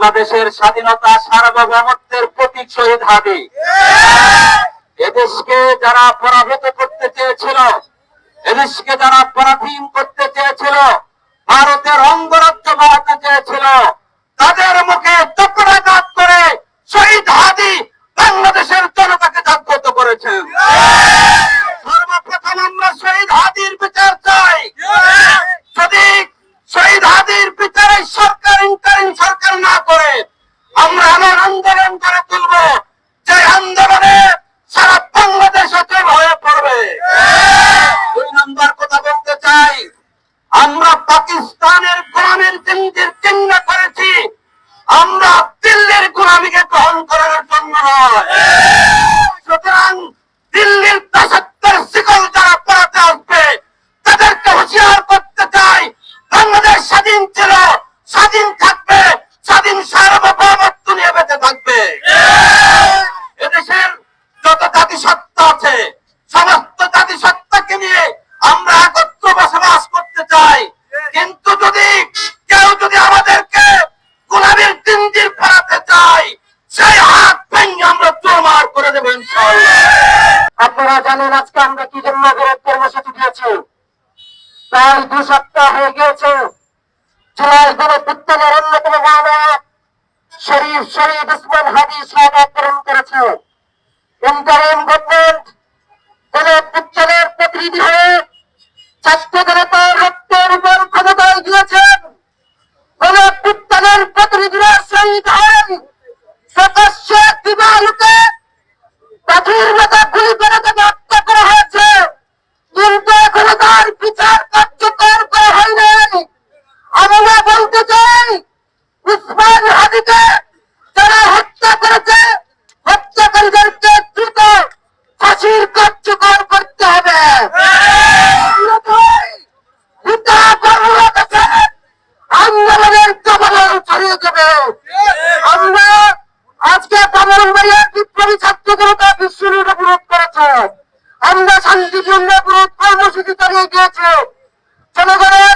বাংলাদেশের স্বাধীনতা সার্বভৌমত্বের প্রতীক শহীদ হাদি। এদেশকে যারা পরাভূত করতে চেয়েছিল, এদেশকে যারা পরাধীন করতে চেয়েছিল, ভারতের অঙ্গরাজ্য বানাতে চেয়েছিল, তাদের মুখে চক্রাঘাত করে শহীদ হাদি বাংলাদেশের জনতাকে জাগ্রত করেছেন। সর্বপ্রথম আমরা শহীদ হাদির বিচার চাই। যদি শহীদ হাদির বিচারে সরকার ইন্টারিম সরকার না করে, আমরা এমন আন্দোলন করে তুলব যে আন্দোলনে সারা বাংলাদেশ অচল হয়ে পড়বে। 2 নম্বর কথা বলতে চাই, আমরা পাকিস্তানের গোলামীর জিন্দির চিহ্ন করেছি, আমরা দিল্লির গোলামীকে গ্রহণ করার জন্য নয়। সুতরাং দিল্লির দাসত্বের শিকল যারা পড়াতে আসবে তাদেরকে হুঁশিয়ার করতে চাই, বাংলাদেশ স্বাধীন ছিল, স্বাধীন থাকবে, স্বাধীন সার্বভৌমত্ব নিয়ে বেঁচে থাকবে। এদেশের যত জাতিসত্তা আছে সমস্ত জাতিসত্তাকে নিয়ে আমরা একত্র বসবাস করতে চাই। কিন্তু কেউ যদি আমাদেরকে গোলামীর জিঞ্জির পরাতে চায়, সেই হাত ভেঙে আমরা চুরমার করে দেব ইনশাআল্লাহ। আপনারা জানেন আজকে আমরা কি জন্য বিরোধ কর্মসূচি দিয়েছি। প্রায় 2 সপ্তাহ হয়ে গিয়েছে জুলাই গণঅভ্যুত্থানের অন্যতম মানব শহীদ ওসমান হাদি শাহাদাত বরণ করেছে। ইন্টারিম গভর্নমেন্ট গণঅভ্যুত্থানের প্রতিনিধি হয়ে ছাত্র জনতার রক্তের উপর ক্ষমতায় গিয়েছেন। গণঅভ্যুত্থানের প্রতিনিধিরা শহীদ হন, প্রকাশ্যে দিবালোকে পাখির মতো গুলি করে তাকে হত্যা করা হয়েছে, কিন্তু এখনো তার বিচার কার্যকর করা হয় নাই। আমরা বলতে চাই, ওসমান হাদিকে যারা হত্যা করেছে, হত্যাকারীদেরকে দ্রুত ফাঁসির কার্যকর করতে হবে। আন্দোলনের জবাব ছড়িয়ে যাবে। আমরা আজকে ব্রাহ্মণবাড়িয়ার বিপ্লবী ছাত্র জনতা বিশ্বরূপে বিরোধ করেছে, আমরা শান্তিপূর্ণ বিরোধ কর্মসূচি চালিয়ে গিয়েছি। জনগণের